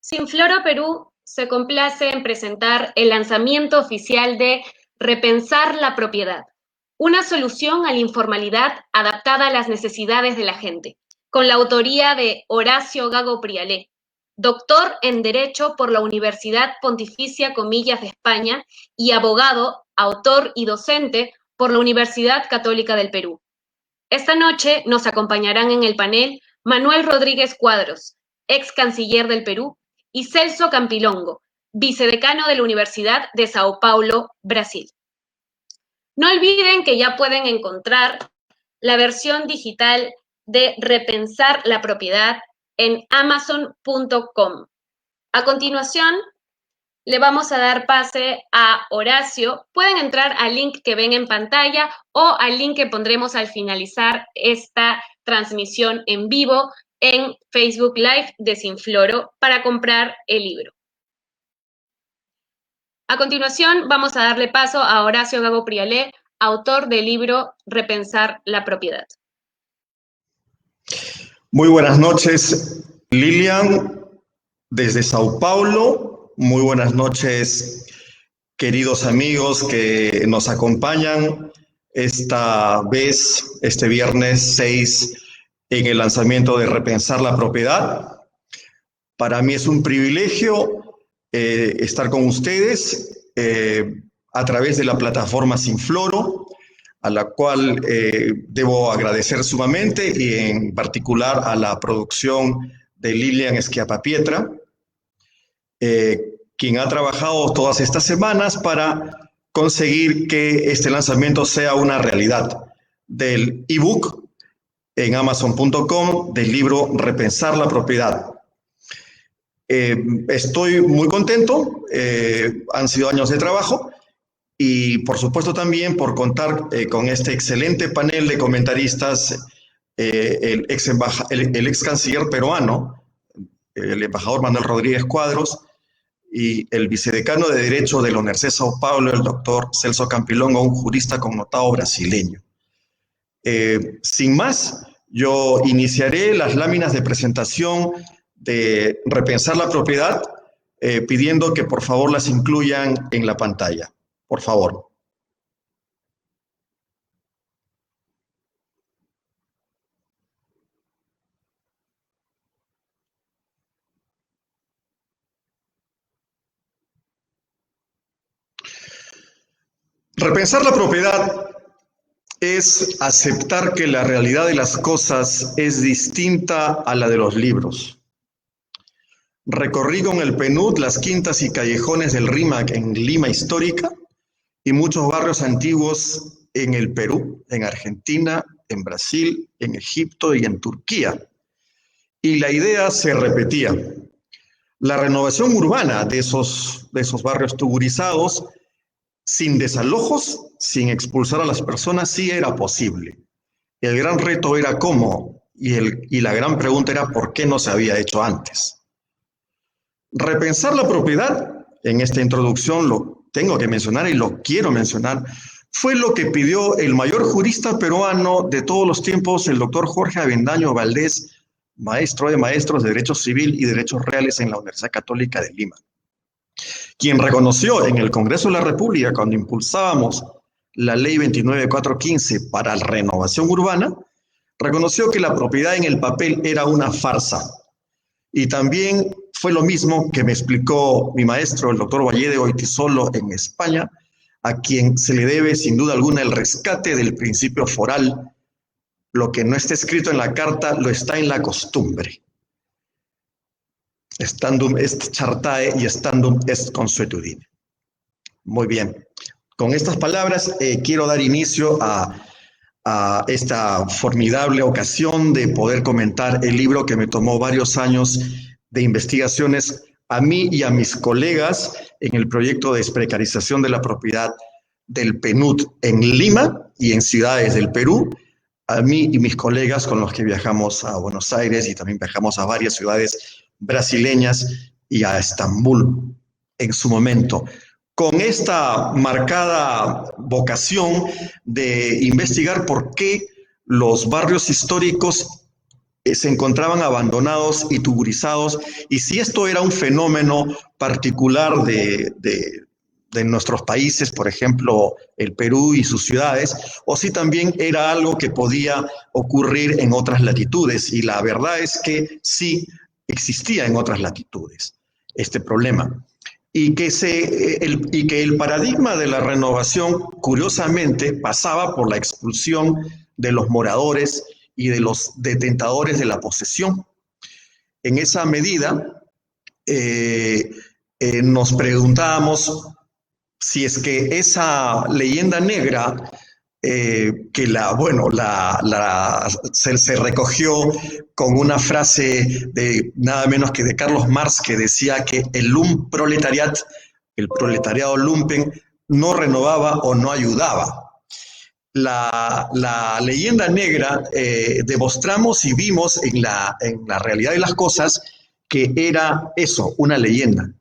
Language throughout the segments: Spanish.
Sinfloro Perú se complace en presentar el lanzamiento oficial de Repensar la Propiedad, una solución a la informalidad adaptada a las necesidades de la gente, con la autoría de Horacio Gago Prialé, doctor en Derecho por la Universidad Pontificia Comillas de España y abogado, autor y docente por la Universidad Católica del Perú. Esta noche nos acompañarán en el panel Manuel Rodríguez Cuadros, ex canciller del Perú, y Celso Campilongo, vicedecano de la Universidad de Sao Paulo, Brasil. No olviden que ya pueden encontrar la versión digital de Repensar la Propiedad en amazon.com. A continuación, le vamos a dar pase a Horacio. Pueden entrar al link que ven en pantalla o al link que pondremos al finalizar esta transmisión en vivo en Facebook Live de Sinfloro para comprar el libro. A continuación, vamos a darle paso a Horacio Gago Prialé, autor del libro Repensar la Propiedad. Muy buenas noches, Lilian, desde Sao Paulo. Muy buenas noches, queridos amigos que nos acompañan esta vez, este viernes 6, en el lanzamiento de Repensar la Propiedad. Para mí es un privilegio estar con ustedes a través de la plataforma Sinfloro, a la cual debo agradecer sumamente, y en particular a la producción de Lilian Schiappapietra, quien ha trabajado todas estas semanas para conseguir que este lanzamiento sea una realidad del ebook en amazon.com del libro Repensar la Propiedad. Estoy muy contento, han sido años de trabajo y por supuesto también por contar con este excelente panel de comentaristas, el ex canciller peruano, el embajador Manuel Rodríguez Cuadros, y el vicedecano de Derecho de la Universidad de Sao Paulo, el doctor Celso Campilongo, un jurista connotado brasileño. Sin más, yo iniciaré las láminas de presentación de Repensar la Propiedad, pidiendo que por favor las incluyan en la pantalla. Por favor. Repensar la propiedad es aceptar que la realidad de las cosas es distinta a la de los libros. Recorrí con el PNUD las quintas y callejones del RIMAC en Lima histórica y muchos barrios antiguos en el Perú, en Argentina, en Brasil, en Egipto y en Turquía. Y la idea se repetía. La renovación urbana de esos barrios tugurizados, sin desalojos, sin expulsar a las personas, sí era posible. El gran reto era cómo, y la gran pregunta era por qué no se había hecho antes. Repensar la propiedad, en esta introducción lo tengo que mencionar y lo quiero mencionar, fue lo que pidió el mayor jurista peruano de todos los tiempos, el doctor Jorge Avendaño Valdés, maestro de maestros de Derecho Civil y Derechos Reales en la Universidad Católica de Lima, quien reconoció en el Congreso de la República, cuando impulsábamos la Ley 29415 para la renovación urbana, reconoció que la propiedad en el papel era una farsa. Y también fue lo mismo que me explicó mi maestro, el doctor Valle de Goytisolo, en España, a quien se le debe sin duda alguna el rescate del principio foral. Lo que no está escrito en la carta lo está en la costumbre. Standum est chartae y standum est consuetudine. Muy bien. Con estas palabras quiero dar inicio a esta formidable ocasión de poder comentar el libro que me tomó varios años de investigaciones a mí y a mis colegas en el proyecto de desprecarización de la propiedad del PNUD en Lima y en ciudades del Perú, a mí y mis colegas con los que viajamos a Buenos Aires y también viajamos a varias ciudades brasileñas y a Estambul en su momento, con esta marcada vocación de investigar por qué los barrios históricos se encontraban abandonados y tugurizados, y si esto era un fenómeno particular de nuestros países, por ejemplo, el Perú y sus ciudades, o si también era algo que podía ocurrir en otras latitudes. Y la verdad es que sí existía en otras latitudes este problema. Y que el paradigma de la renovación, curiosamente, pasaba por la expulsión de los moradores y de los detentadores de la posesión. En esa medida, nos preguntábamos si es que esa leyenda negra que se recogió con una frase de nada menos que de Carlos Marx, que decía que el proletariado lumpen, no renovaba o no ayudaba. La leyenda negra, demostramos y vimos en la realidad de las cosas que era eso, una leyenda.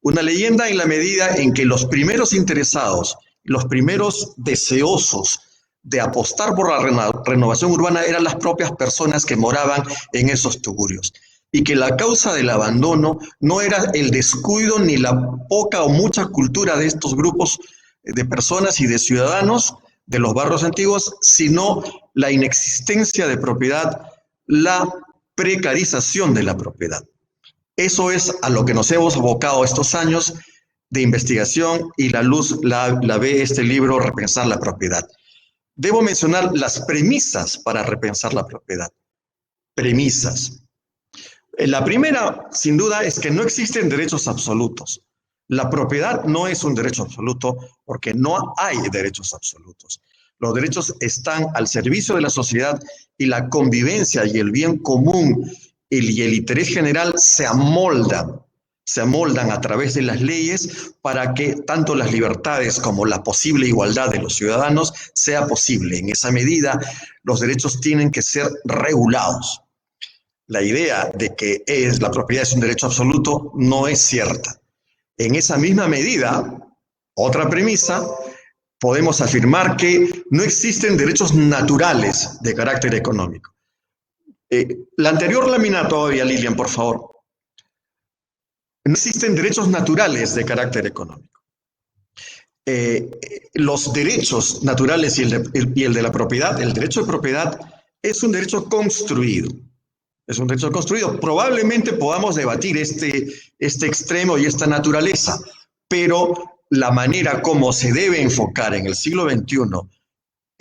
Una leyenda en la medida en que los primeros interesados, los primeros deseosos de apostar por la renovación urbana eran las propias personas que moraban en esos tugurios. Y que la causa del abandono no era el descuido ni la poca o mucha cultura de estos grupos de personas y de ciudadanos de los barrios antiguos, sino la inexistencia de propiedad, la precarización de la propiedad. Eso es a lo que nos hemos abocado estos años de investigación, y la luz la ve este libro, Repensar la propiedad. Debo mencionar las premisas para repensar la propiedad. Premisas. La primera, sin duda, es que no existen derechos absolutos. La propiedad no es un derecho absoluto porque no hay derechos absolutos. Los derechos están al servicio de la sociedad, y la convivencia y el bien común y el interés general se amoldan a través de las leyes para que tanto las libertades como la posible igualdad de los ciudadanos sea posible. En esa medida, los derechos tienen que ser regulados. La idea de que la propiedad es un derecho absoluto no es cierta. En esa misma medida, otra premisa, podemos afirmar que no existen derechos naturales de carácter económico. La anterior lámina todavía, Lilian, por favor. No existen derechos naturales de carácter económico. Los derechos naturales y el de la propiedad, el derecho de propiedad, es un derecho construido. Es un derecho construido. Probablemente podamos debatir este extremo y esta naturaleza, pero la manera como se debe enfocar en el siglo XXI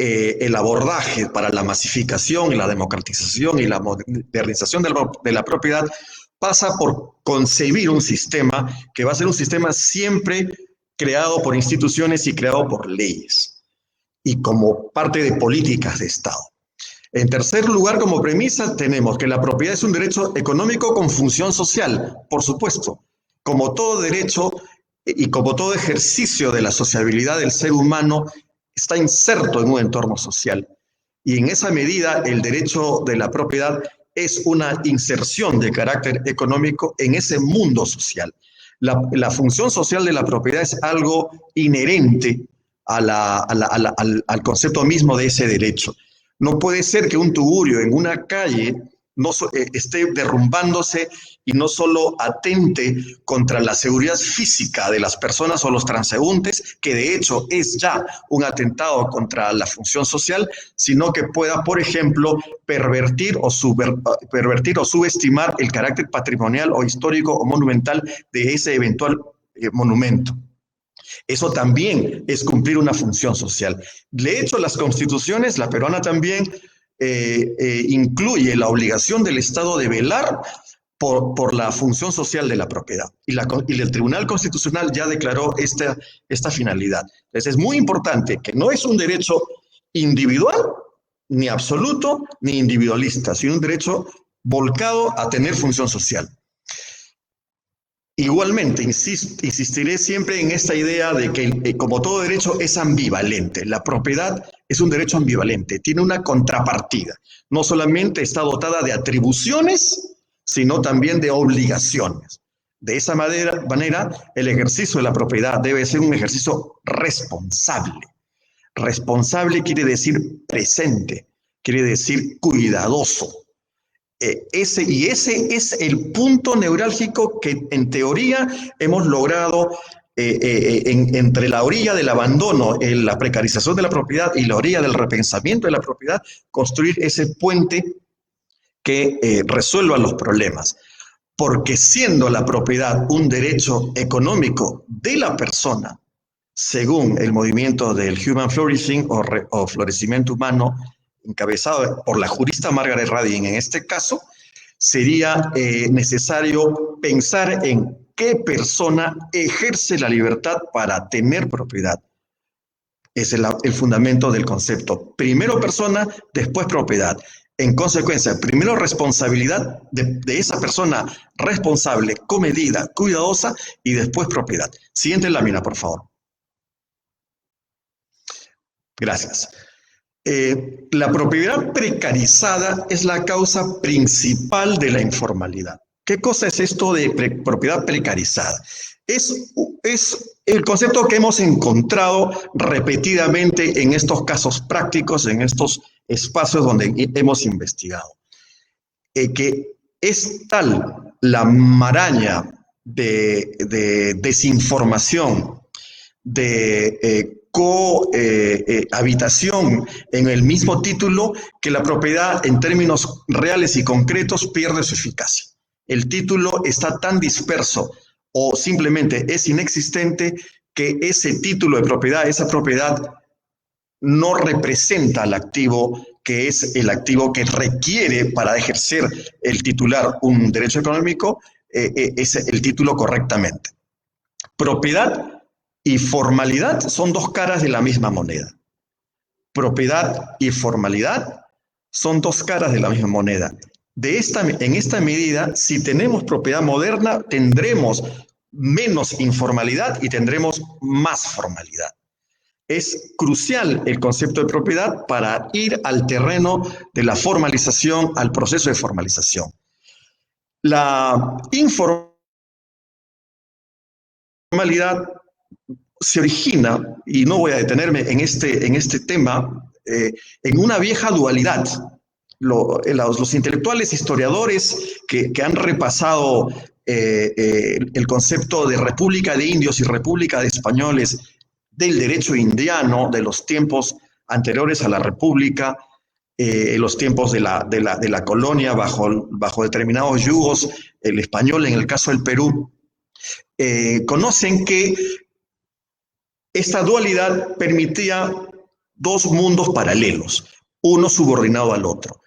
el abordaje para la masificación y la democratización y la modernización de la propiedad pasa por concebir un sistema que va a ser un sistema siempre creado por instituciones y creado por leyes y como parte de políticas de Estado. En tercer lugar, como premisa, tenemos que la propiedad es un derecho económico con función social, por supuesto. Como todo derecho y como todo ejercicio de la sociabilidad del ser humano, está inserto en un entorno social. Y en esa medida, el derecho de la propiedad es una inserción de carácter económico en ese mundo social. La función social de la propiedad es algo inherente al concepto mismo de ese derecho. No puede ser que un tugurio en una calle esté derrumbándose y no solo atente contra la seguridad física de las personas o los transeúntes, que de hecho es ya un atentado contra la función social, sino que pueda, por ejemplo, pervertir o subestimar el carácter patrimonial o histórico o monumental de ese eventual monumento. Eso también es cumplir una función social. De hecho, las constituciones, la peruana también, incluye la obligación del Estado de velar por la función social de la propiedad. Y el Tribunal Constitucional ya declaró esta finalidad. Entonces, es muy importante que no es un derecho individual, ni absoluto, ni individualista, sino un derecho volcado a tener función social. Igualmente, insistiré siempre en esta idea de que, como todo derecho, es ambivalente. La propiedad es un derecho ambivalente, tiene una contrapartida. No solamente está dotada de atribuciones, sino también de obligaciones. De esa manera, el ejercicio de la propiedad debe ser un ejercicio responsable. Responsable quiere decir presente, quiere decir cuidadoso. Ese es el punto neurálgico que en teoría hemos logrado entre la orilla del abandono, la precarización de la propiedad y la orilla del repensamiento de la propiedad, construir ese puente que resuelva los problemas. Porque siendo la propiedad un derecho económico de la persona, según el movimiento del Human Flourishing o florecimiento humano, encabezado por la jurista Margaret Radin en este caso, sería necesario pensar en qué persona ejerce la libertad para tener propiedad. Es el fundamento del concepto. Primero persona, después propiedad. En consecuencia, primero responsabilidad de esa persona responsable, comedida, cuidadosa, y después propiedad. Siguiente lámina, por favor. Gracias. La propiedad precarizada es la causa principal de la informalidad. ¿Qué cosa es esto de propiedad precarizada? Es el concepto que hemos encontrado repetidamente en estos casos prácticos, en estos espacios donde hemos investigado. Que es tal la maraña de desinformación, de cohabitación en el mismo título, que la propiedad en términos reales y concretos pierde su eficacia. El título está tan disperso o simplemente es inexistente que ese título de propiedad, esa propiedad, no representa al activo que es el activo que requiere para ejercer el titular un derecho económico, es el título correctamente. Propiedad y formalidad son dos caras de la misma moneda. Propiedad y formalidad son dos caras de la misma moneda. En esta medida, si tenemos propiedad moderna, tendremos menos informalidad y tendremos más formalidad. Es crucial el concepto de propiedad para ir al terreno de la formalización, al proceso de formalización. La informalidad se origina, y no voy a detenerme en este tema, en una vieja dualidad. Los intelectuales historiadores que han repasado el concepto de República de Indios y República de Españoles, del derecho indiano, de los tiempos anteriores a la República, los tiempos de la colonia bajo determinados yugos, el español en el caso del Perú, conocen que esta dualidad permitía dos mundos paralelos, uno subordinado al otro.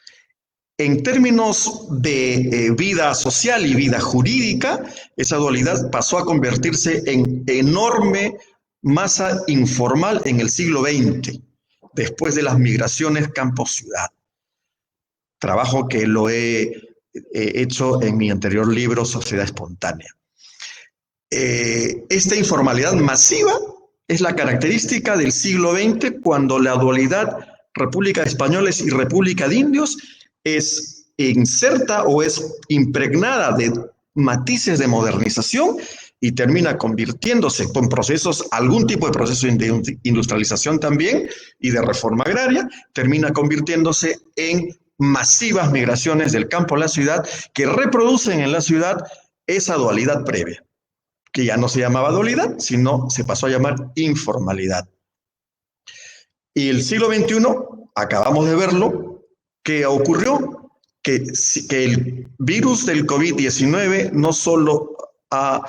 En términos de vida social y vida jurídica, esa dualidad pasó a convertirse en enorme masa informal en el siglo XX, después de las migraciones campo-ciudad. Trabajo que lo he hecho en mi anterior libro, Sociedad Espontánea. Esta informalidad masiva es la característica del siglo XX, cuando la dualidad República de Españoles y República de Indios es inserta o es impregnada de matices de modernización y termina convirtiéndose con procesos, algún tipo de proceso de industrialización también y de reforma agraria, termina convirtiéndose en masivas migraciones del campo a la ciudad que reproducen en la ciudad esa dualidad previa, que ya no se llamaba dualidad, sino se pasó a llamar informalidad. Y el siglo XXI, acabamos de verlo, ¿qué ocurrió? Que el virus del COVID-19 no solo ha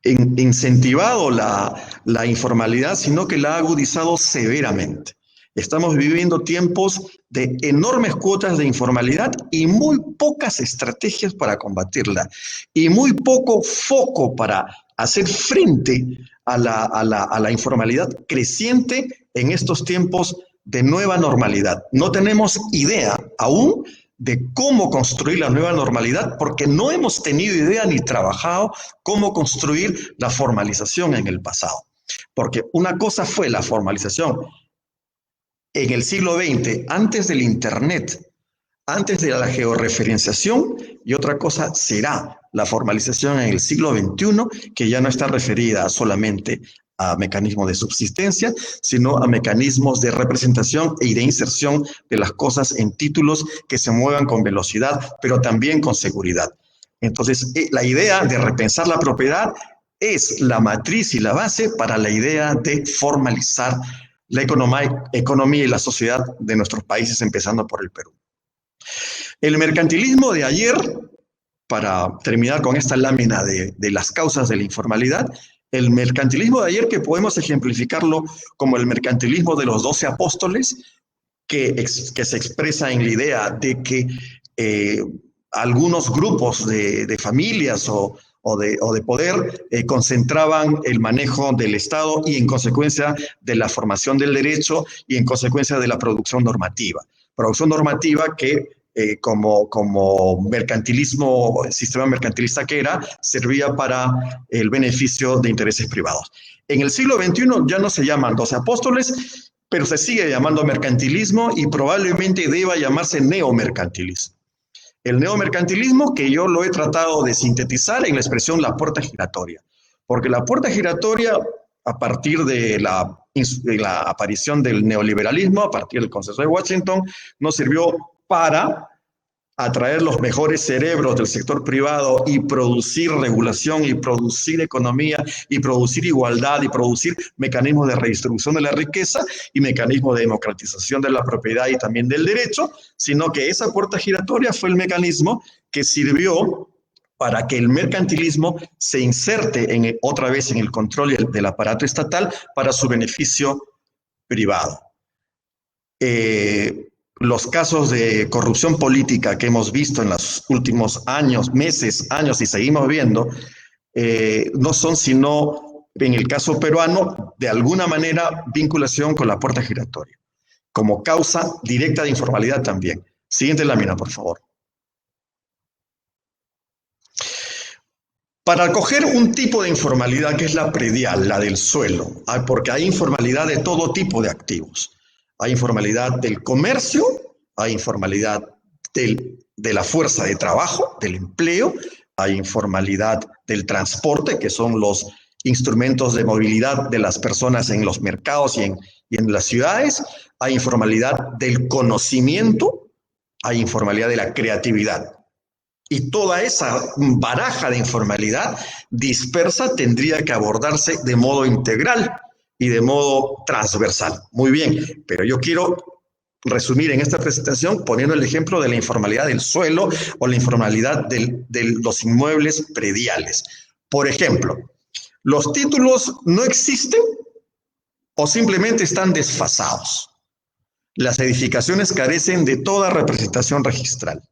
incentivado la informalidad, sino que la ha agudizado severamente. Estamos viviendo tiempos de enormes cuotas de informalidad y muy pocas estrategias para combatirla, y muy poco foco para hacer frente a la informalidad creciente en estos tiempos de nueva normalidad. No tenemos idea aún de cómo construir la nueva normalidad, porque no hemos tenido idea ni trabajado cómo construir la formalización en el pasado. Porque una cosa fue la formalización en el siglo XX, antes del Internet, antes de la georreferenciación, y otra cosa será la formalización en el siglo XXI, que ya no está referida solamente a mecanismos de subsistencia, sino a mecanismos de representación y de inserción de las cosas en títulos que se muevan con velocidad, pero también con seguridad. Entonces, la idea de repensar la propiedad es la matriz y la base para la idea de formalizar la economía y la sociedad de nuestros países, empezando por el Perú. El mercantilismo de ayer, para terminar con esta lámina de las causas de la informalidad, el mercantilismo de ayer, que podemos ejemplificarlo como el mercantilismo de los 12 apóstoles, que se expresa en la idea de que algunos grupos de familias o de poder concentraban el manejo del Estado y en consecuencia de la formación del derecho y en consecuencia de la producción normativa. Producción normativa que como mercantilismo, sistema mercantilista que era, servía para el beneficio de intereses privados. En el siglo XXI ya no se llaman 12 apóstoles, pero se sigue llamando mercantilismo y probablemente deba llamarse neomercantilismo. El neomercantilismo, que yo lo he tratado de sintetizar en la expresión la puerta giratoria, porque la puerta giratoria, a partir de la aparición del neoliberalismo, a partir del Consenso de Washington, nos sirvió para atraer los mejores cerebros del sector privado y producir regulación y producir economía y producir igualdad y producir mecanismos de redistribución de la riqueza y mecanismos de democratización de la propiedad y también del derecho, sino que esa puerta giratoria fue el mecanismo que sirvió para que el mercantilismo se inserte otra vez en el control del aparato estatal para su beneficio privado. Los casos de corrupción política que hemos visto en los últimos años, meses, años y seguimos viendo, no son sino, en el caso peruano, de alguna manera vinculación con la puerta giratoria, como causa directa de informalidad también. Siguiente lámina, por favor. Para coger un tipo de informalidad que es la predial, la del suelo, porque hay informalidad de todo tipo de activos. Hay informalidad del comercio, hay informalidad de la fuerza de trabajo, del empleo, hay informalidad del transporte, que son los instrumentos de movilidad de las personas en los mercados y en las ciudades, hay informalidad del conocimiento, hay informalidad de la creatividad. Y toda esa baraja de informalidad dispersa tendría que abordarse de modo integral y de modo transversal. Muy bien, pero yo quiero resumir en esta presentación poniendo el ejemplo de la informalidad del suelo o la informalidad de los inmuebles prediales. Por ejemplo, ¿los títulos no existen o simplemente están desfasados? Las edificaciones carecen de toda representación registral.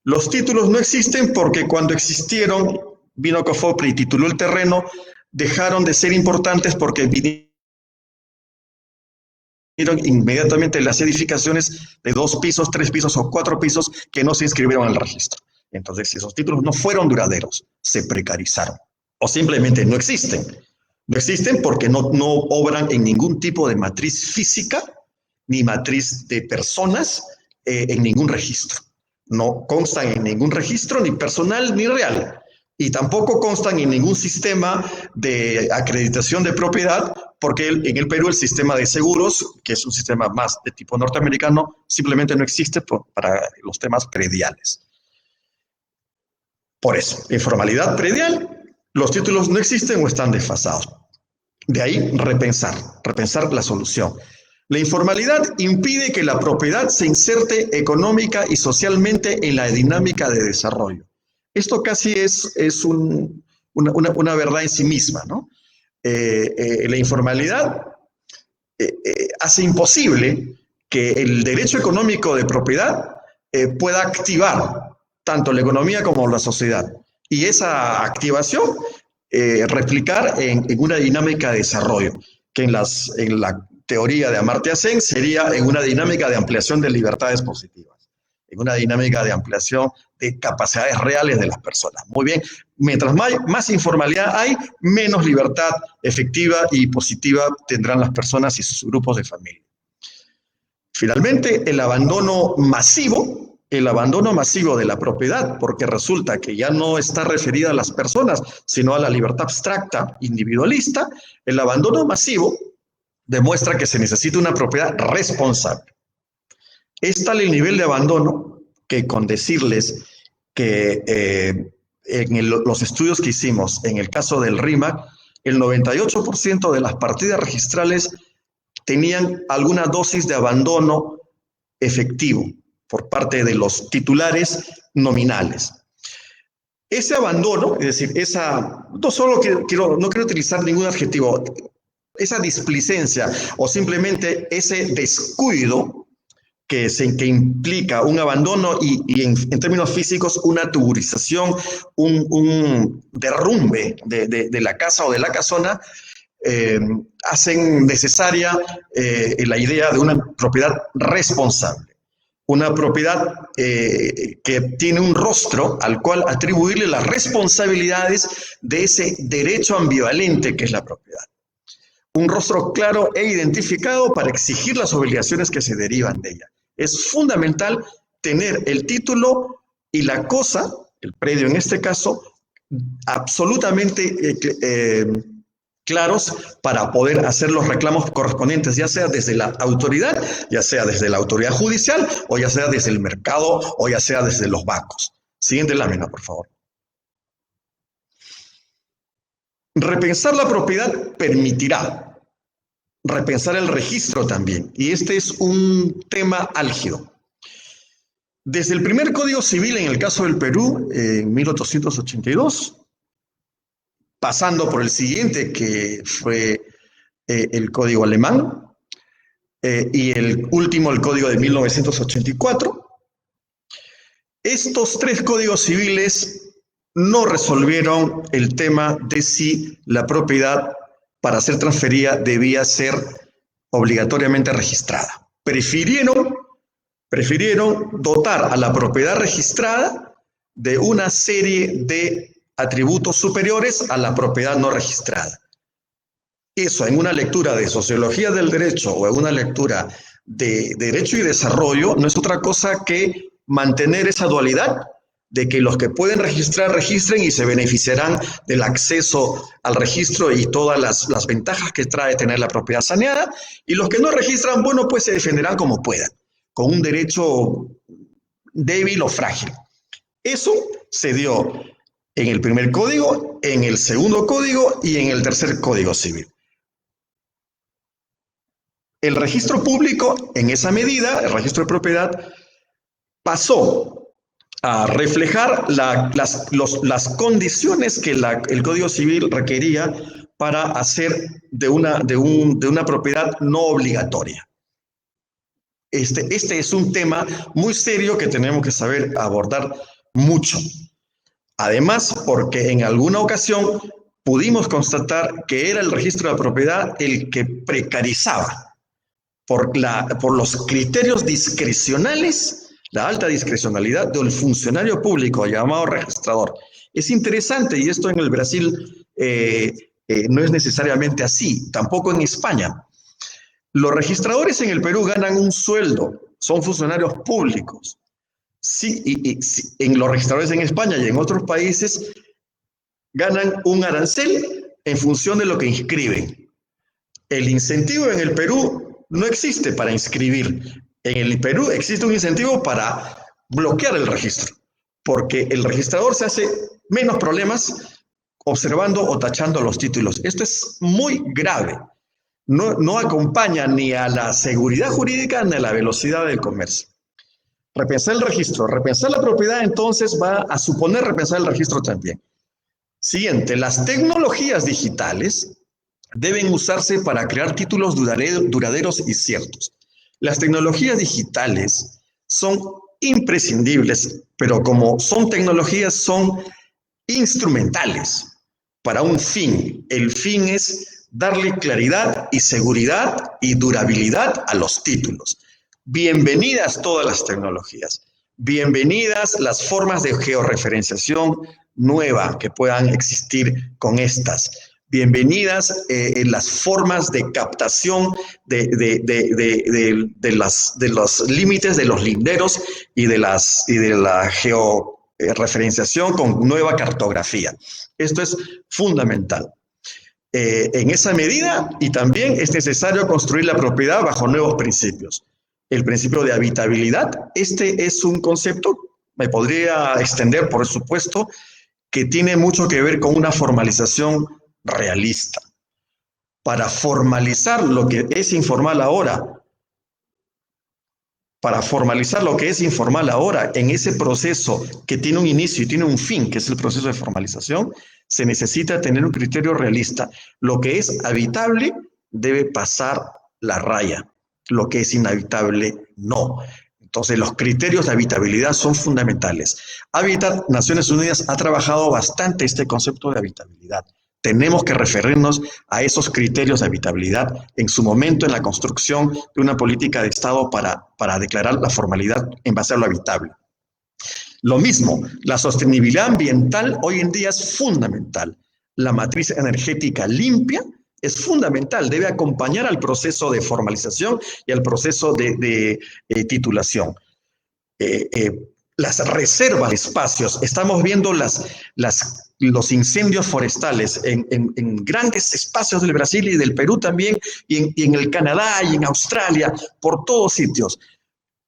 Los títulos no existen porque cuando existieron, vino Cofopri y tituló el terreno, dejaron de ser importantes porque vinieron inmediatamente las edificaciones de 2 pisos, 3 pisos o 4 pisos que no se inscribieron en el registro. Entonces, esos títulos no fueron duraderos, se precarizaron o simplemente no existen. No existen porque no obran en ningún tipo de matriz física ni matriz de personas en ningún registro. No constan en ningún registro, ni personal ni real. Y tampoco constan en ningún sistema de acreditación de propiedad, porque en el Perú el sistema de seguros, que es un sistema más de tipo norteamericano, simplemente no existe para los temas prediales. Por eso, informalidad predial, los títulos no existen o están desfasados. De ahí repensar la solución. La informalidad impide que la propiedad se inserte económica y socialmente en la dinámica de desarrollo. Esto casi es una verdad en sí misma, ¿no? La informalidad hace imposible que el derecho económico de propiedad pueda activar tanto la economía como la sociedad. Y esa activación replicar en una dinámica de desarrollo, que en la teoría de Amartya Sen sería en una dinámica de ampliación de libertades positivas, en una dinámica de ampliación de capacidades reales de las personas. Muy bien, mientras más informalidad hay, menos libertad efectiva y positiva tendrán las personas y sus grupos de familia. Finalmente, el abandono masivo el abandono masivo de la propiedad, porque resulta que ya no está referida a las personas, sino a la libertad abstracta, individualista. El abandono masivo demuestra que se necesita una propiedad responsable. Es tal el nivel de abandono que con decirles que los estudios que hicimos en el caso del RIMAC, el 98% de las partidas registrales tenían alguna dosis de abandono efectivo por parte de los titulares nominales. Ese abandono, es decir, no quiero utilizar ningún adjetivo, esa displicencia o simplemente ese descuido que implica un abandono y en términos físicos una tuburización, un derrumbe de la casa o de la casona, hacen necesaria la idea de una propiedad responsable. Una propiedad que tiene un rostro al cual atribuirle las responsabilidades de ese derecho ambivalente que es la propiedad. Un rostro claro e identificado para exigir las obligaciones que se derivan de ella. Es fundamental tener el título y la cosa, el predio en este caso, absolutamente claros para poder hacer los reclamos correspondientes, ya sea desde la autoridad, ya sea desde la autoridad judicial, o ya sea desde el mercado, o ya sea desde los bancos. Siguiente lámina, por favor. Repensar la propiedad permitirá repensar el registro también, y este es un tema álgido. Desde el primer Código Civil en el caso del Perú, en 1882, pasando por el siguiente, que fue el Código Alemán, y el último, el Código de 1984. Estos tres códigos civiles no resolvieron el tema de si la propiedad para ser transferida debía ser obligatoriamente registrada. Prefirieron dotar a la propiedad registrada de una serie de atributos superiores a la propiedad no registrada. Eso en una lectura de sociología del derecho o en una lectura de derecho y desarrollo no es otra cosa que mantener esa dualidad de que los que pueden registrar, registren y se beneficiarán del acceso al registro y todas las ventajas que trae tener la propiedad saneada, y los que no registran, bueno, pues se defenderán como puedan, con un derecho débil o frágil. Eso se dio en el primer código, en el segundo código y en el tercer Código Civil. El registro público, en esa medida, el registro de propiedad, pasó a reflejar las condiciones que el Código Civil requería para hacer de una propiedad no obligatoria. Este es un tema muy serio que tenemos que saber abordar mucho. Además, porque en alguna ocasión pudimos constatar que era el registro de la propiedad el que precarizaba por los criterios discrecionales, la alta discrecionalidad del funcionario público llamado registrador. Es interesante, y esto en el Brasil no es necesariamente así, tampoco en España. Los registradores en el Perú ganan un sueldo, son funcionarios públicos. Sí, en los registradores en España y en otros países ganan un arancel en función de lo que inscriben. El incentivo en el Perú no existe para inscribir. En el Perú existe un incentivo para bloquear el registro, porque el registrador se hace menos problemas observando o tachando los títulos. Esto es muy grave. No acompaña ni a la seguridad jurídica ni a la velocidad del comercio. Repensar el registro, repensar la propiedad, entonces va a suponer repensar el registro también. Siguiente, las tecnologías digitales deben usarse para crear títulos duraderos y ciertos. Las tecnologías digitales son imprescindibles, pero como son tecnologías, son instrumentales para un fin. El fin es darle claridad y seguridad y durabilidad a los títulos. Bienvenidas todas las tecnologías, bienvenidas las formas de georreferenciación nueva que puedan existir con estas. bienvenidas en las formas de captación de los límites, de los linderos y de la georreferenciación con nueva cartografía. Esto es fundamental. En esa medida, y también es necesario construir la propiedad bajo nuevos principios. El principio de habitabilidad, este es un concepto, me podría extender, por supuesto, que tiene mucho que ver con una formalización realista. Para formalizar lo que es informal ahora, en ese proceso que tiene un inicio y tiene un fin, que es el proceso de formalización, se necesita tener un criterio realista. Lo que es habitable debe pasar la raya, lo que es inhabitable no. Entonces, los criterios de habitabilidad son fundamentales. Habitat, Naciones Unidas ha trabajado bastante este concepto de habitabilidad. Tenemos que referirnos a esos criterios de habitabilidad en su momento en la construcción de una política de Estado para declarar la formalidad en base a lo habitable. Lo mismo, la sostenibilidad ambiental hoy en día es fundamental. La matriz energética limpia es fundamental, debe acompañar al proceso de formalización y al proceso de titulación. Las reservas de espacios, estamos viendo los incendios forestales en grandes espacios del Brasil y del Perú también, y en el Canadá y en Australia, por todos sitios.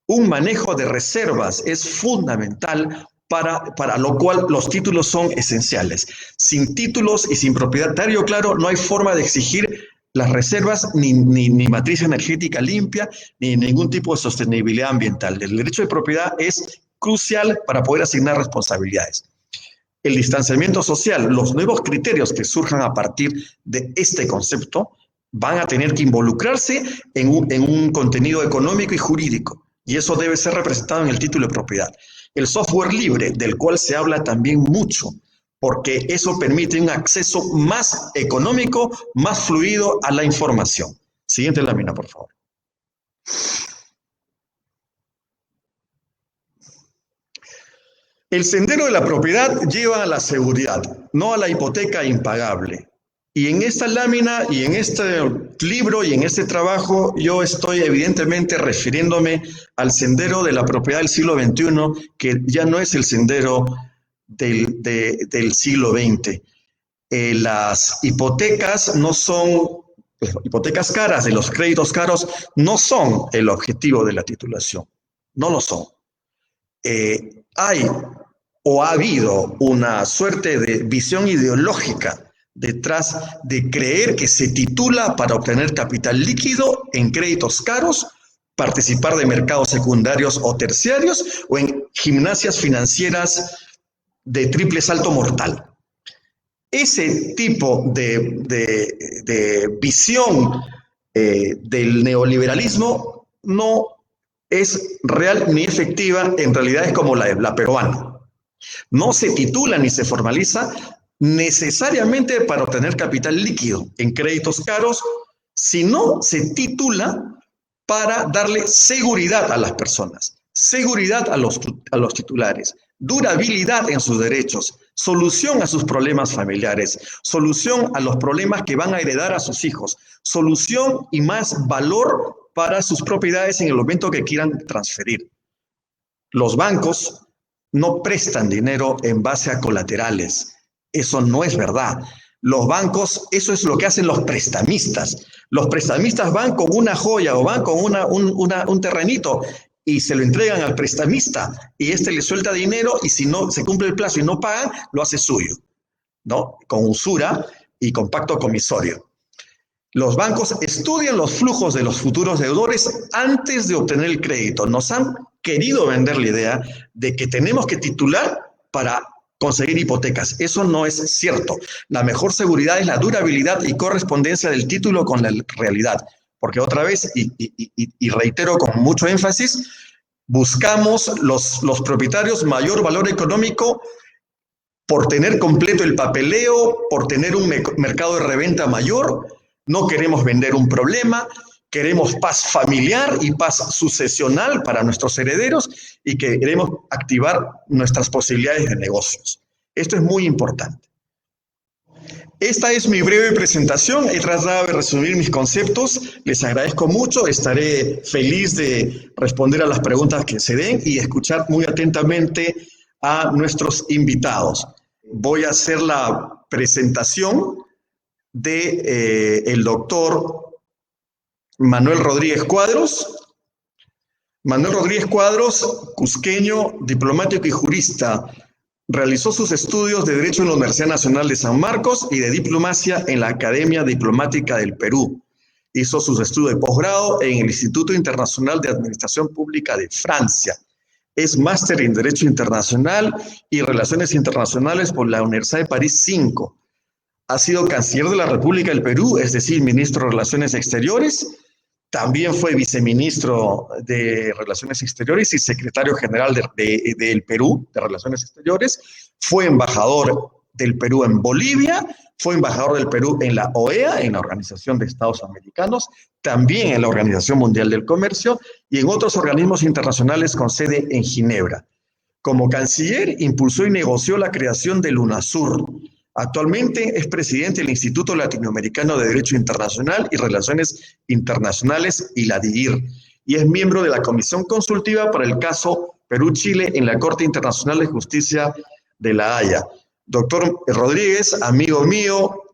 Un manejo de reservas es fundamental para lo cual los títulos son esenciales. Sin títulos y sin propietario claro, no hay forma de exigir las reservas, ni matriz energética limpia, ni ningún tipo de sostenibilidad ambiental. El derecho de propiedad es crucial para poder asignar responsabilidades. El distanciamiento social, los nuevos criterios que surjan a partir de este concepto van a tener que involucrarse en un contenido económico y jurídico, y eso debe ser representado en el título de propiedad. El software libre, del cual se habla también mucho, porque eso permite un acceso más económico, más fluido a la información. Siguiente lámina, por favor. El sendero de la propiedad lleva a la seguridad, no a la hipoteca impagable. Y en esta lámina, y en este libro, y en este trabajo, yo estoy evidentemente refiriéndome al sendero de la propiedad del siglo XXI, que ya no es el sendero del siglo XX. Las hipotecas no son, las hipotecas caras, de los créditos caros, no son el objetivo de la titulación, no lo son. Hay o ha habido una suerte de visión ideológica detrás de creer que se titula para obtener capital líquido en créditos caros, participar de mercados secundarios o terciarios o en gimnasias financieras de triple salto mortal. Ese tipo de visión del neoliberalismo no es real ni efectiva, en realidad es como la peruana. No se titula ni se formaliza necesariamente para obtener capital líquido en créditos caros, sino se titula para darle seguridad a las personas, seguridad a los titulares, durabilidad en sus derechos, solución a sus problemas familiares, solución a los problemas que van a heredar a sus hijos, solución y más valor para sus propiedades en el momento que quieran transferir. Los bancos no prestan dinero en base a colaterales. Eso no es verdad. Los bancos, eso es lo que hacen los prestamistas. Los prestamistas van con una joya o van con un terrenito y se lo entregan al prestamista y este le suelta dinero y si no se cumple el plazo y no pagan, lo hace suyo, ¿no? Con usura y con pacto comisorio. Los bancos estudian los flujos de los futuros deudores antes de obtener el crédito. Nos han querido vender la idea de que tenemos que titular para conseguir hipotecas. Eso no es cierto. La mejor seguridad es la durabilidad y correspondencia del título con la realidad. Porque otra vez, y reitero con mucho énfasis, buscamos los propietarios mayor valor económico por tener completo el papeleo, por tener un mercado de reventa mayor. No queremos vender un problema, queremos paz familiar y paz sucesional para nuestros herederos y queremos activar nuestras posibilidades de negocios. Esto es muy importante. Esta es mi breve presentación. He tratado de resumir mis conceptos. Les agradezco mucho. Estaré feliz de responder a las preguntas que se den y escuchar muy atentamente a nuestros invitados. Voy a hacer la presentación de el doctor Manuel Rodríguez Cuadros. Manuel Rodríguez Cuadros, cusqueño, diplomático y jurista. Realizó sus estudios de Derecho en la Universidad Nacional de San Marcos y de Diplomacia en la Academia Diplomática del Perú. Hizo sus estudios de posgrado en el Instituto Internacional de Administración Pública de Francia. Es máster en Derecho Internacional y Relaciones Internacionales por la Universidad de París 5. Ha sido canciller de la República del Perú, es decir, ministro de Relaciones Exteriores. También fue viceministro de Relaciones Exteriores y secretario general del Perú, de Relaciones Exteriores. Fue embajador del Perú en Bolivia, fue embajador del Perú en la OEA, en la Organización de Estados Americanos, también en la Organización Mundial del Comercio y en otros organismos internacionales con sede en Ginebra. Como canciller, impulsó y negoció la creación del UNASUR. Actualmente es presidente del Instituto Latinoamericano de Derecho Internacional y Relaciones Internacionales, y la DIGIR, y es miembro de la Comisión Consultiva para el caso Perú-Chile en la Corte Internacional de Justicia de La Haya. Doctor Rodríguez, amigo mío,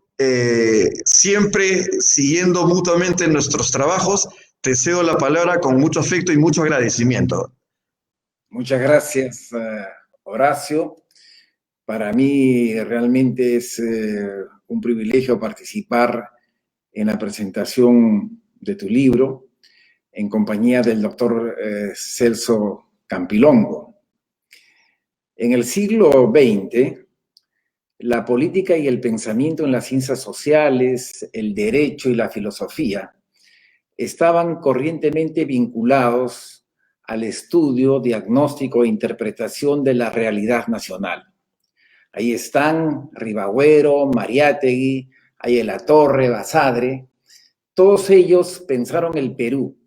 siempre siguiendo mutuamente nuestros trabajos, te cedo la palabra con mucho afecto y mucho agradecimiento. Muchas gracias, Horacio. Para mí realmente es un privilegio participar en la presentación de tu libro en compañía del doctor Celso Campilongo. En el siglo XX, la política y el pensamiento en las ciencias sociales, el derecho y la filosofía estaban corrientemente vinculados al estudio, diagnóstico e interpretación de la realidad nacional. Ahí están Ribagüero, Mariátegui, ahí La Torre, Basadre. Todos ellos pensaron el Perú.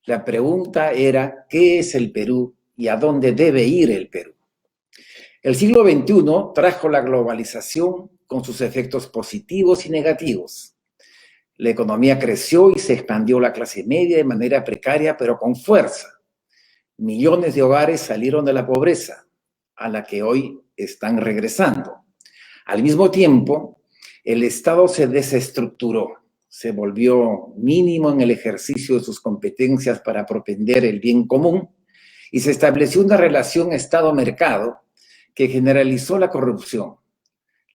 La pregunta era, ¿qué es el Perú y a dónde debe ir el Perú? El siglo XXI trajo la globalización con sus efectos positivos y negativos. La economía creció y se expandió la clase media de manera precaria, pero con fuerza. Millones de hogares salieron de la pobreza, a la que hoy están regresando. Al mismo tiempo, el Estado se desestructuró, se volvió mínimo en el ejercicio de sus competencias para propender el bien común y se estableció una relación Estado-mercado que generalizó la corrupción.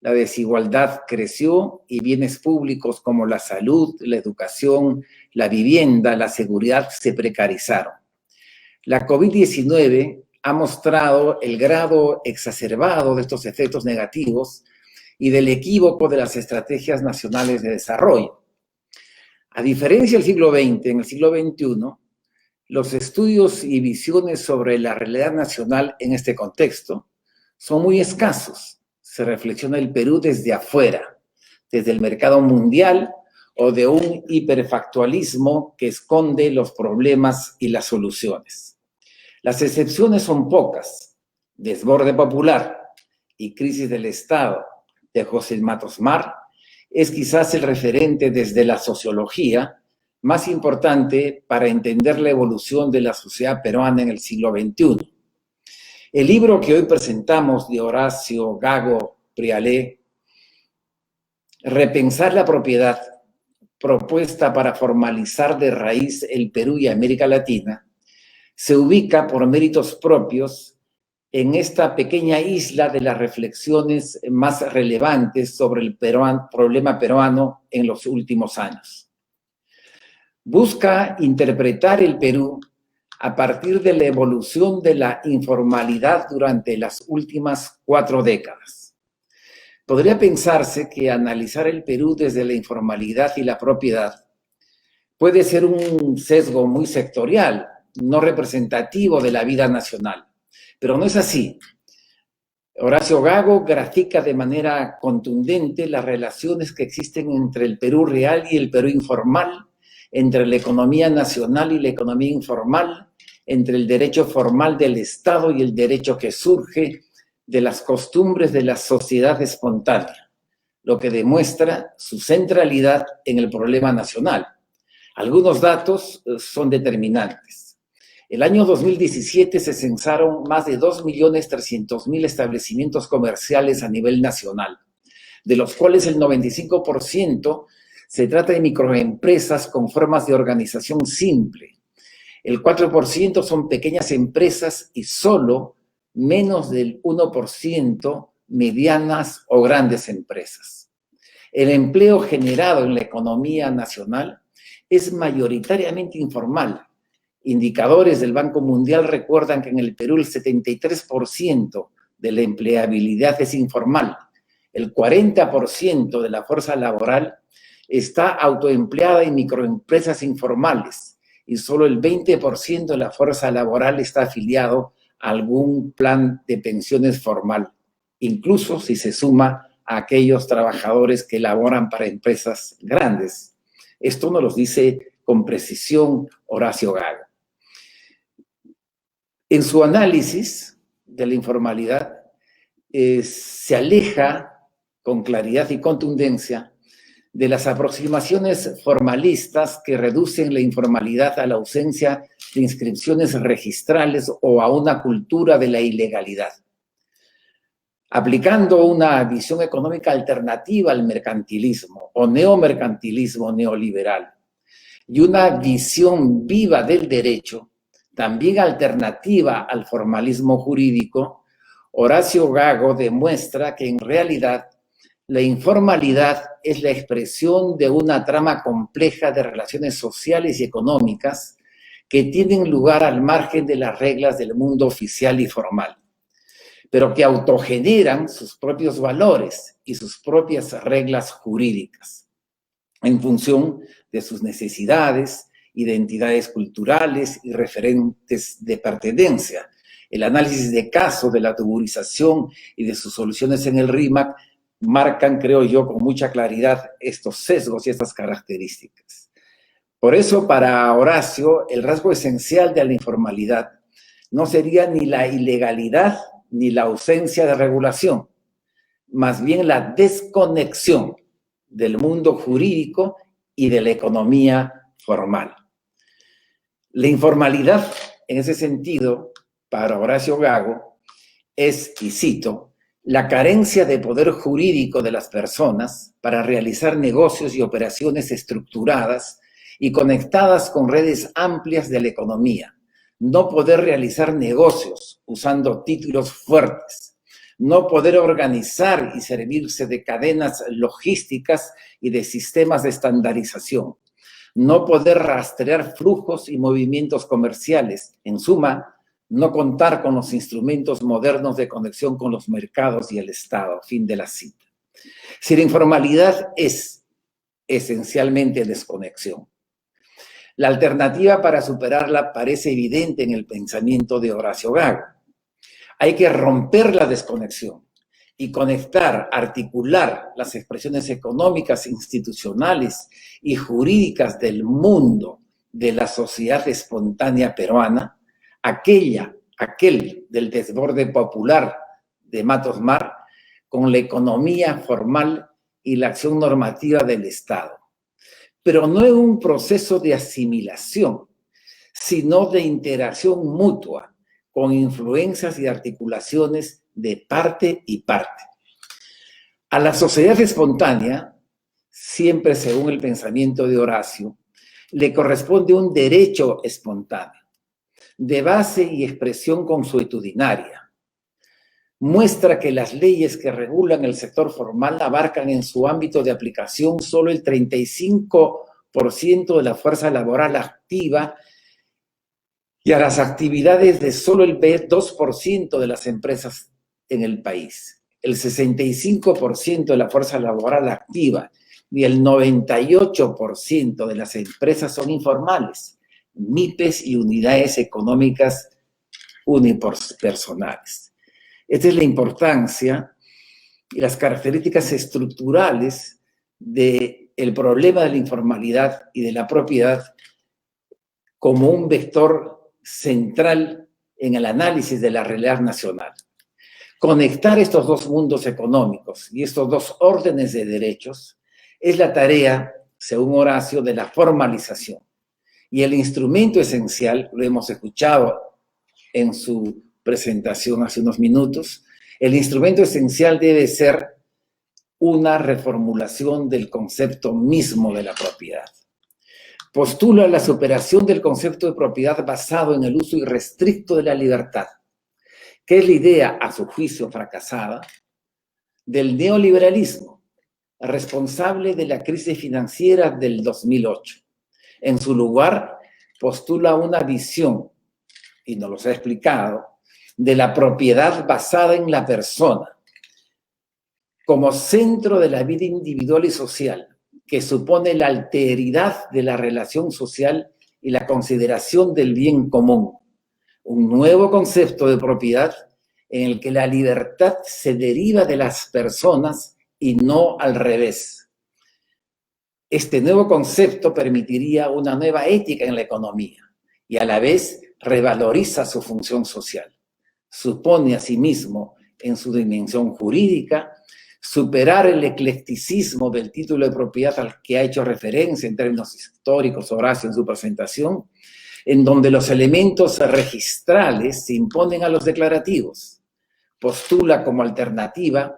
La desigualdad creció y bienes públicos como la salud, la educación, la vivienda, la seguridad se precarizaron. La COVID-19 ha mostrado el grado exacerbado de estos efectos negativos y del equívoco de las estrategias nacionales de desarrollo. A diferencia del siglo XX, en el siglo XXI, los estudios y visiones sobre la realidad nacional en este contexto son muy escasos. Se reflexiona el Perú desde afuera, desde el mercado mundial o de un hiperfactualismo que esconde los problemas y las soluciones. Las excepciones son pocas. Desborde popular y Crisis del Estado de José Matos Mar es quizás el referente desde la sociología más importante para entender la evolución de la sociedad peruana en el siglo XXI. El libro que hoy presentamos de Horacio Gago Prialé, Repensar la propiedad, propuesta para formalizar de raíz el Perú y América Latina, se ubica por méritos propios en esta pequeña isla de las reflexiones más relevantes sobre el problema peruano en los últimos años. Busca interpretar el Perú a partir de la evolución de la informalidad durante las últimas 4 décadas. Podría pensarse que analizar el Perú desde la informalidad y la propiedad puede ser un sesgo muy sectorial, no representativo de la vida nacional. Pero no es así. Horacio Gago grafica de manera contundente las relaciones que existen entre el Perú real y el Perú informal, entre la economía nacional y la economía informal, entre el derecho formal del Estado y el derecho que surge de las costumbres de la sociedad espontánea. lo que demuestra su centralidad en el problema nacional. Algunos datos son determinantes. El año 2017 se censaron más de 2.300.000 establecimientos comerciales a nivel nacional, de los cuales el 95% se trata de microempresas con formas de organización simple. El 4% son pequeñas empresas y solo menos del 1% medianas o grandes empresas. El empleo generado en la economía nacional es mayoritariamente informal. Indicadores del Banco Mundial recuerdan que en el Perú el 73% de la empleabilidad es informal. El 40% de la fuerza laboral está autoempleada en microempresas informales y solo el 20% de la fuerza laboral está afiliado a algún plan de pensiones formal, incluso si se suma a aquellos trabajadores que laboran para empresas grandes. Esto nos lo dice con precisión Horacio Gago. En su análisis de la informalidad, se aleja con claridad y contundencia de las aproximaciones formalistas que reducen la informalidad a la ausencia de inscripciones registrales o a una cultura de la ilegalidad. Aplicando una visión económica alternativa al mercantilismo o neomercantilismo neoliberal y una visión viva del derecho, también alternativa al formalismo jurídico, Horacio Gago demuestra que en realidad la informalidad es la expresión de una trama compleja de relaciones sociales y económicas que tienen lugar al margen de las reglas del mundo oficial y formal, pero que autogeneran sus propios valores y sus propias reglas jurídicas en función de sus necesidades, identidades culturales y referentes de pertenencia. El análisis de caso de la tuburización y de sus soluciones en el RIMAC marcan, creo yo, con mucha claridad estos sesgos y estas características. Por eso, para Horacio, el rasgo esencial de la informalidad no sería ni la ilegalidad ni la ausencia de regulación, más bien la desconexión del mundo jurídico y de la economía formal. La informalidad, en ese sentido, para Horacio Gago, es, y cito, la carencia de poder jurídico de las personas para realizar negocios y operaciones estructuradas y conectadas con redes amplias de la economía. No poder realizar negocios usando títulos fuertes. No poder organizar y servirse de cadenas logísticas y de sistemas de estandarización. No poder rastrear flujos y movimientos comerciales. En suma, no contar con los instrumentos modernos de conexión con los mercados y el Estado. Fin de la cita. Si la informalidad es esencialmente desconexión, la alternativa para superarla parece evidente en el pensamiento de Horacio Gago. Hay que romper la desconexión y conectar, articular las expresiones económicas, institucionales y jurídicas del mundo de la sociedad espontánea peruana, aquel del desborde popular de Matos Mar, con la economía formal y la acción normativa del Estado. Pero no en un proceso de asimilación, sino de interacción mutua, con influencias y articulaciones de parte y parte. A la sociedad espontánea, siempre según el pensamiento de Horacio, le corresponde un derecho espontáneo, de base y expresión consuetudinaria. Muestra que las leyes que regulan el sector formal abarcan en su ámbito de aplicación solo el 35% de la fuerza laboral activa y a las actividades de solo el 2% de las empresas en el país. El 65% de la fuerza laboral activa y el 98% de las empresas son informales, MIPES y unidades económicas unipersonales. Esta es la importancia y las características estructurales del problema de la informalidad y de la propiedad como un vector central en el análisis de la realidad nacional. Conectar estos dos mundos económicos y estos dos órdenes de derechos es la tarea, según Horacio, de la formalización. Y el instrumento esencial, lo hemos escuchado en su presentación hace unos minutos, el instrumento esencial debe ser una reformulación del concepto mismo de la propiedad. Postula la superación del concepto de propiedad basado en el uso irrestricto de la libertad, que es la idea, a su juicio fracasada, del neoliberalismo, responsable de la crisis financiera del 2008. En su lugar, postula una visión, y nos lo ha explicado, de la propiedad basada en la persona, como centro de la vida individual y social, que supone la alteridad de la relación social y la consideración del bien común. Un nuevo concepto de propiedad en el que la libertad se deriva de las personas y no al revés. Este nuevo concepto permitiría una nueva ética en la economía y a la vez revaloriza su función social. Supone asimismo, en su dimensión jurídica, superar el eclecticismo del título de propiedad al que ha hecho referencia en términos históricos Horacio en su presentación, en donde los elementos registrales se imponen a los declarativos. Postula como alternativa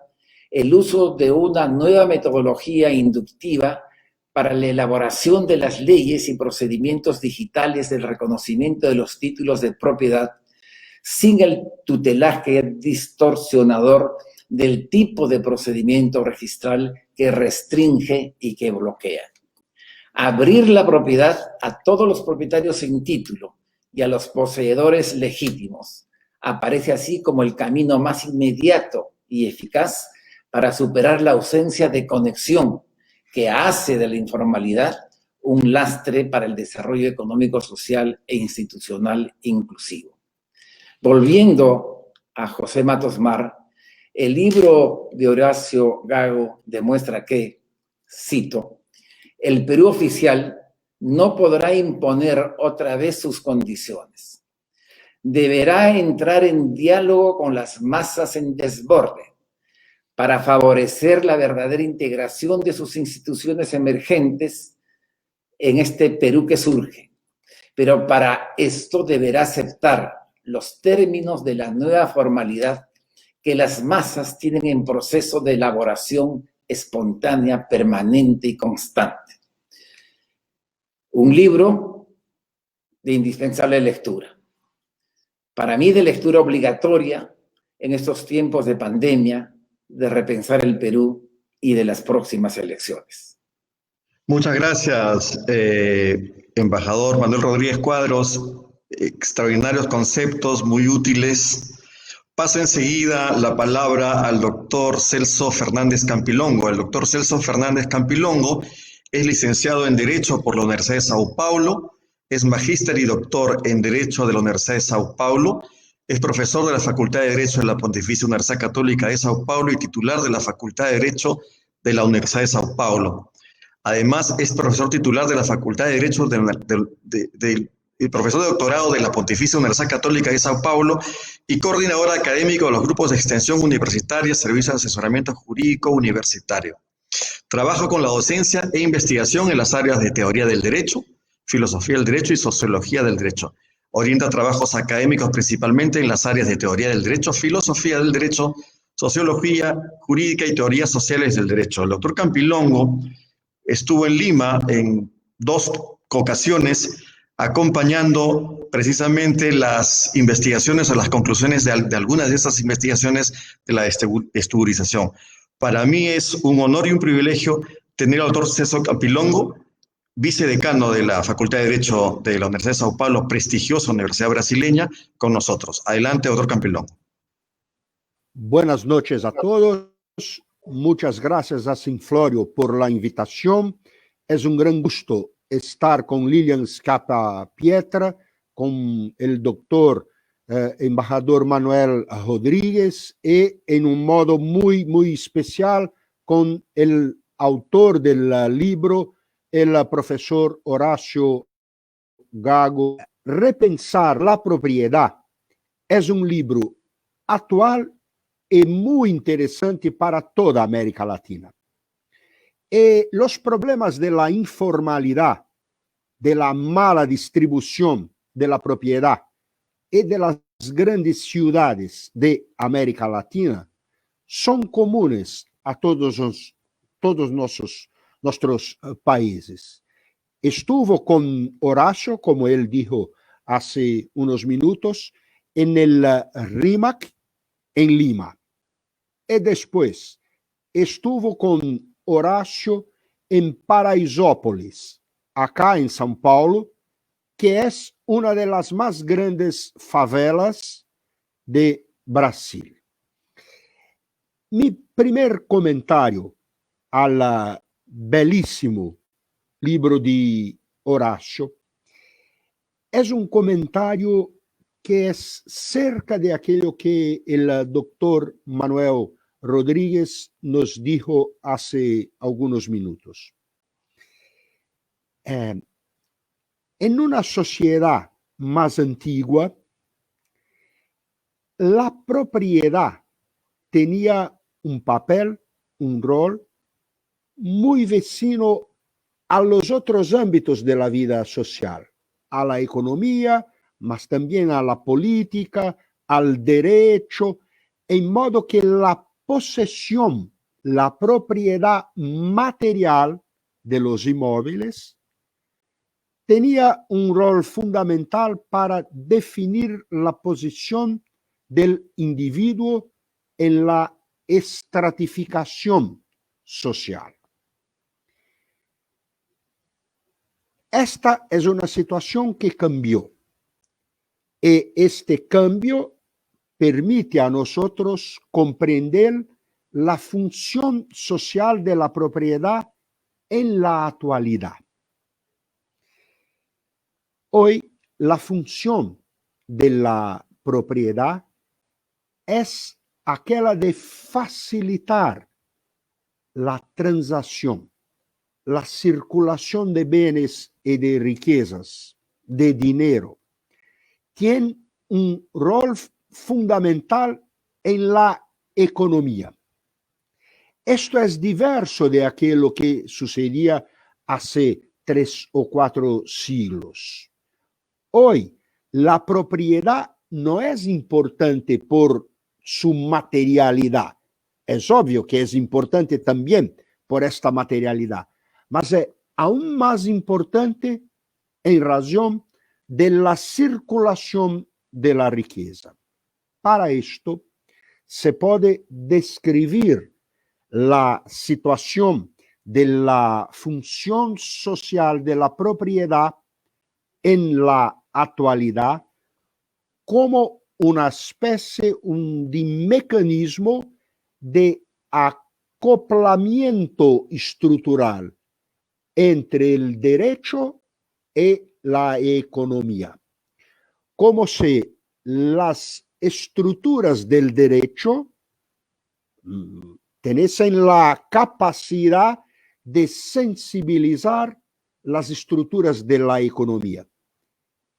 el uso de una nueva metodología inductiva para la elaboración de las leyes y procedimientos digitales del reconocimiento de los títulos de propiedad sin el tutelaje distorsionador del tipo de procedimiento registral que restringe y que bloquea. Abrir la propiedad a todos los propietarios sin título y a los poseedores legítimos aparece así como el camino más inmediato y eficaz para superar la ausencia de conexión que hace de la informalidad un lastre para el desarrollo económico, social e institucional inclusivo. Volviendo a José Matos Mar, el libro de Horacio Gago demuestra que, cito, el Perú oficial no podrá imponer otra vez sus condiciones. Deberá entrar en diálogo con las masas en desborde para favorecer la verdadera integración de sus instituciones emergentes en este Perú que surge. Pero para esto deberá aceptar los términos de la nueva formalidad que las masas tienen en proceso de elaboración espontánea, permanente y constante. Un libro de indispensable lectura. Para mí de lectura obligatoria en estos tiempos de pandemia, de repensar el Perú y de las próximas elecciones. Muchas gracias, embajador Manuel Rodríguez Cuadros. Extraordinarios conceptos, muy útiles. Paso enseguida la palabra al doctor Celso Fernández Campilongo. El doctor Celso Fernández Campilongo es licenciado en Derecho por la Universidad de Sao Paulo, es magíster y doctor en Derecho de la Universidad de Sao Paulo, es profesor de la Facultad de Derecho de la Pontificia Universidad Católica de Sao Paulo y titular de la Facultad de Derecho de la Universidad de Sao Paulo. Además, es profesor titular de la Facultad de Derecho y profesor de doctorado de la Pontificia Universidad Católica de Sao Paulo y coordinador académico de los grupos de extensión universitaria, servicio de asesoramiento jurídico universitario. Trabaja con la docencia e investigación en las áreas de teoría del derecho, filosofía del derecho y sociología del derecho. Orienta trabajos académicos principalmente en las áreas de teoría del derecho, filosofía del derecho, sociología jurídica y teorías sociales del derecho. El doctor Campilongo estuvo en Lima en 2 ocasiones acompañando precisamente las investigaciones o las conclusiones de algunas de esas investigaciones de la estudurización. Para mí es un honor y un privilegio tener al doctor Celso Campilongo, vicedecano de la Facultad de Derecho de la Universidad de Sao Paulo, prestigiosa universidad brasileña, con nosotros. Adelante, doctor Campilongo. Buenas noches a todos. Muchas gracias a Sinflorio por la invitación. Es un gran gusto estar con Lilian Scapa Pietra, con el doctor embajador Manuel Rodríguez y en un modo muy, muy especial con el autor del libro, el profesor Horacio Gago. Repensar la propiedad es un libro actual e muito interessante para toda a América Latina. E os problemas da informalidade, da mala distribuição da propriedade e das grandes cidades de América Latina são comuns a todos nossos países. Estuvo com Horacio, como ele dijo hace unos minutos, en el RIMAC en Lima. E depois estuvo com Horacio em Paraisópolis, acá em São Paulo, que é uma das mais grandes favelas de Brasil. Mi primeiro comentário ao belíssimo livro de Horacio é comentário que é cerca de aquilo que o Dr. Manuel Rodríguez nos dijo hace algunos minutos. En una sociedad más antigua, la propiedad tenía un papel, un rol muy vecino a los otros ámbitos de la vida social, a la economía, mas también a la política, al derecho, en modo que la posesión, la propiedad material de los inmóviles tenía un rol fundamental para definir la posición del individuo en la estratificación social. Esta es una situación que cambió. Y este cambio permite a nosotros comprender la función social de la propiedad en la actualidad. Hoy, la función de la propiedad es aquella de facilitar la transacción, la circulación de bienes y de riquezas, de dinero. Tiene un rol fundamental en la economía. Esto es diverso de aquello que sucedía hace 3 o 4 siglos. Hoy, la propiedad no es importante por su materialidad. Es obvio que es importante también por esta materialidad, mas es aún más importante en razón de la circulación de la riqueza. Para esto, se puede describir la situación de la función social de la propiedad en la actualidad como una especie de mecanismo de acoplamiento estructural entre el derecho y la economía. Como si las estructuras del derecho tuviesen la capacidad de sensibilizar las estructuras de la economía.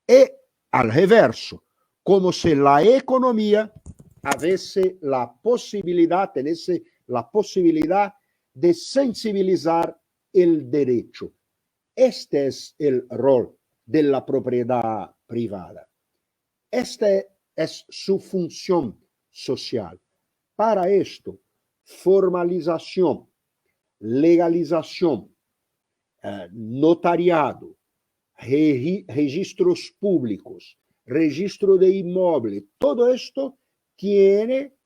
Y al reverso, como si la economía tuviese la posibilidad de sensibilizar el derecho. Este es el rol de la propiedad privada. Esta es su función social. Para esto, formalización, legalización, notariado, registros públicos, registro de inmuebles, todo esto tiene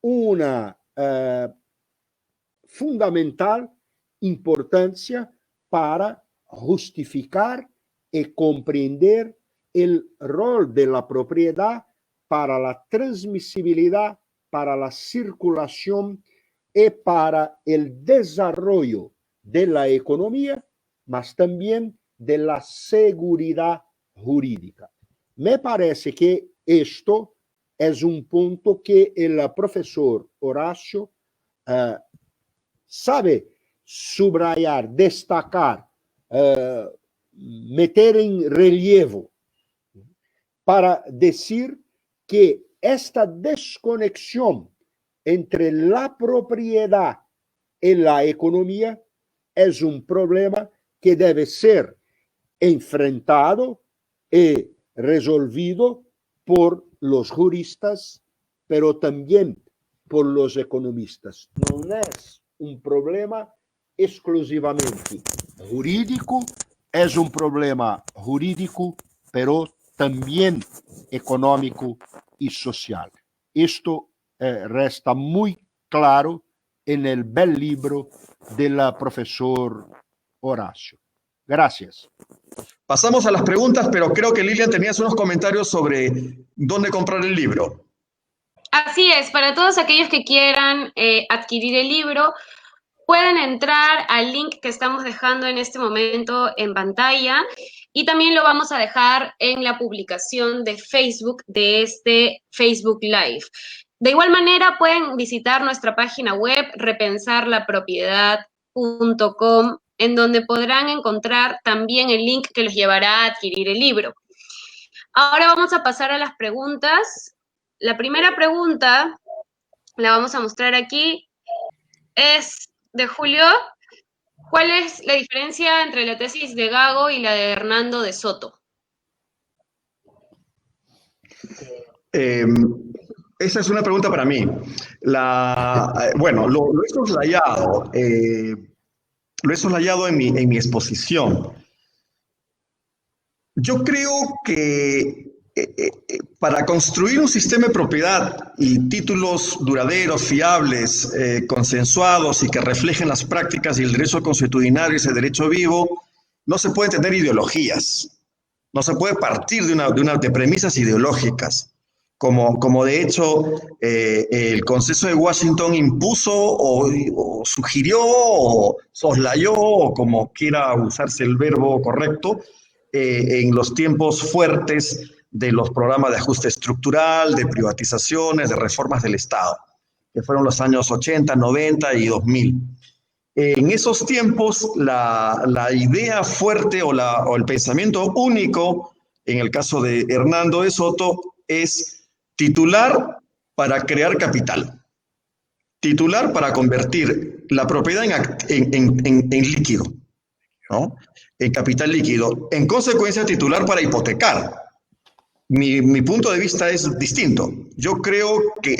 una fundamental importancia para justificar y comprender el rol de la propiedad para la transmisibilidad, para la circulación y para el desarrollo de la economía, mas también de la seguridad jurídica. Me parece que esto es un punto que el profesor Horacio sabe subrayar, destacar, meter en relieve para decir que esta desconexión entre la propiedad y la economía es un problema que debe ser enfrentado y resolvido por los juristas, pero también por los economistas. No es un problema exclusivamente jurídico, es un problema jurídico, pero también económico y social. Esto resta muy claro en el bel libro del profesor Horacio. Gracias. Pasamos a las preguntas, pero creo que Lilian tenías unos comentarios sobre dónde comprar el libro. Así es, para todos aquellos que quieran adquirir el libro, pueden entrar al link que estamos dejando en este momento en pantalla y también lo vamos a dejar en la publicación de Facebook de este Facebook Live. De igual manera, pueden visitar nuestra página web repensarlapropiedad.com, en donde podrán encontrar también el link que los llevará a adquirir el libro. Ahora vamos a pasar a las preguntas. La primera pregunta, la vamos a mostrar aquí, es de Julio. ¿Cuál es la diferencia entre la tesis de Gago y la de Hernando de Soto? Esa es una pregunta para mí. Bueno, lo he soslayado. Lo he soslayado en mi exposición. Yo creo que para construir un sistema de propiedad y títulos duraderos, fiables, consensuados y que reflejen las prácticas y el derecho consuetudinario y ese derecho vivo, no se pueden tener ideologías. No se puede partir de premisas ideológicas. Como de hecho el Consenso de Washington impuso o sugirió o soslayó, o como quiera usarse el verbo correcto, en los tiempos fuertes de los programas de ajuste estructural, de privatizaciones, de reformas del Estado, que fueron los años 80, 90 y 2000. En esos tiempos, la idea fuerte o el pensamiento único, en el caso de Hernando de Soto, es titular para crear capital. Titular para convertir la propiedad en líquido, ¿no? En capital líquido. En consecuencia, titular para hipotecar. Mi punto de vista es distinto. Yo creo que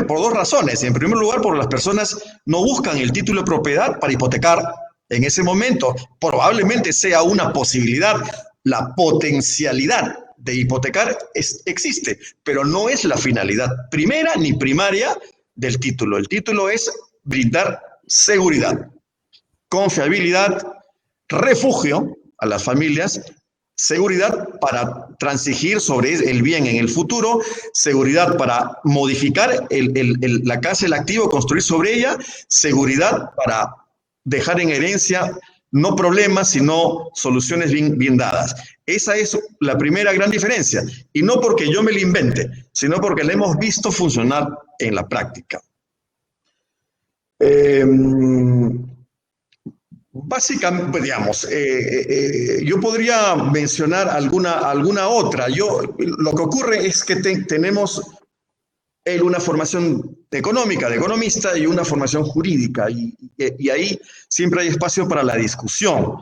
por dos razones. En primer lugar, porque las personas no buscan el título de propiedad para hipotecar. En ese momento probablemente sea una posibilidad, la potencialidad de hipotecar existe, pero no es la finalidad primera ni primaria del título. El título es brindar seguridad, confiabilidad, refugio a las familias, seguridad para transigir sobre el bien en el futuro, seguridad para modificar la casa, el activo, construir sobre ella, seguridad para dejar en herencia no problemas, sino soluciones bien dadas. Esa es la primera gran diferencia. Y no porque yo me la invente, sino porque la hemos visto funcionar en la práctica. Básicamente, digamos, yo podría mencionar alguna otra. Lo que ocurre es que tenemos una formación económica de economista y una formación jurídica, y ahí siempre hay espacio para la discusión.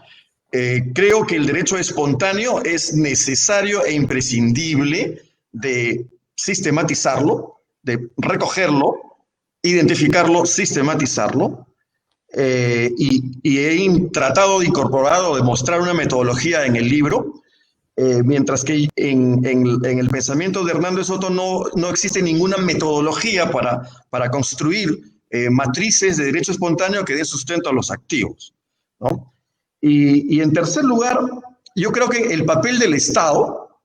Creo que el derecho espontáneo es necesario e imprescindible de sistematizarlo, de recogerlo, identificarlo, sistematizarlo, y he tratado de incorporar o de mostrar una metodología en el libro. Mientras que en el pensamiento de Hernando de Soto no existe ninguna metodología para construir matrices de derecho espontáneo que den sustento a los activos, ¿no? Y en tercer lugar, yo creo que el papel del Estado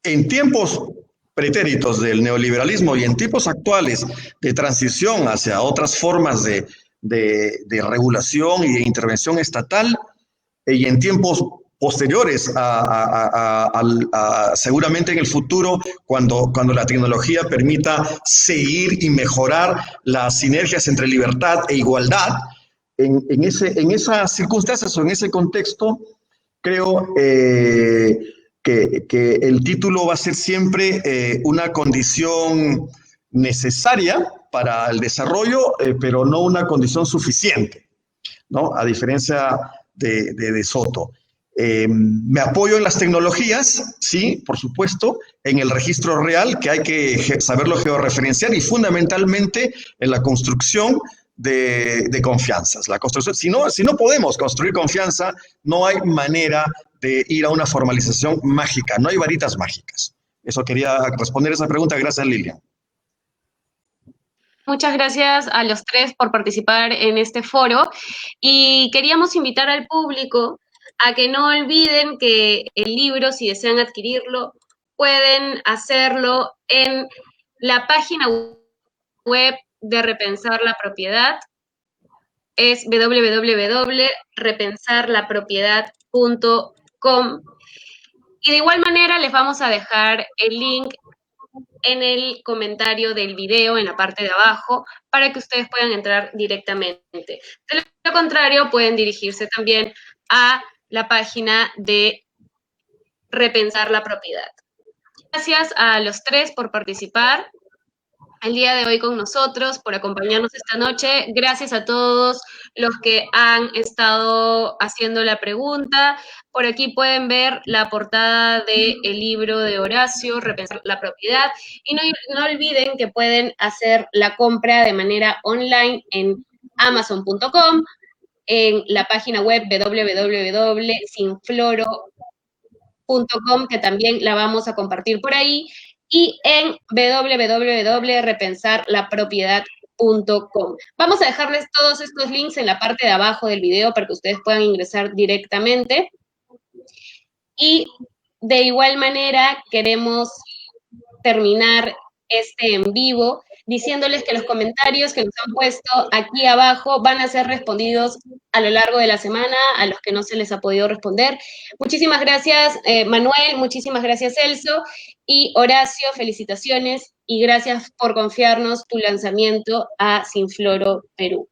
en tiempos pretéritos del neoliberalismo y en tiempos actuales de transición hacia otras formas de regulación y de intervención estatal, y en tiempos posteriores seguramente en el futuro, cuando la tecnología permita seguir y mejorar las sinergias entre libertad e igualdad, en esas circunstancias o en ese contexto, creo que el título va a ser siempre una condición necesaria para el desarrollo, pero no una condición suficiente, ¿no? A diferencia de Soto. Me apoyo en las tecnologías, sí, por supuesto, en el registro real, que hay que saberlo georreferenciar, y fundamentalmente en la construcción de confianzas. La construcción, si no podemos construir confianza, no hay manera de ir a una formalización mágica, no hay varitas mágicas. Eso quería responder esa pregunta. Gracias, Lilian. Muchas gracias a los tres por participar en este foro, y queríamos invitar al público a que no olviden que el libro, si desean adquirirlo, pueden hacerlo en la página web de Repensar la Propiedad. Es www.repensarlapropiedad.com, y de igual manera les vamos a dejar el link en el comentario del video, en la parte de abajo, para que ustedes puedan entrar directamente. De lo contrario, pueden dirigirse también a la página de Repensar la Propiedad. Gracias a los tres por participar el día de hoy con nosotros, por acompañarnos esta noche. Gracias a todos los que han estado haciendo la pregunta. Por aquí pueden ver la portada del libro de Horacio, Repensar la Propiedad. Y no olviden que pueden hacer la compra de manera online en Amazon.com, en la página web www.sinfloro.com, que también la vamos a compartir por ahí, y en www.repensarlapropiedad.com. Vamos a dejarles todos estos links en la parte de abajo del video para que ustedes puedan ingresar directamente. Y de igual manera queremos terminar este en vivo diciéndoles que los comentarios que nos han puesto aquí abajo van a ser respondidos a lo largo de la semana, a los que no se les ha podido responder. Muchísimas gracias, Manuel, muchísimas gracias, Celso, y Horacio, felicitaciones, y gracias por confiarnos tu lanzamiento a Sinfloro Perú.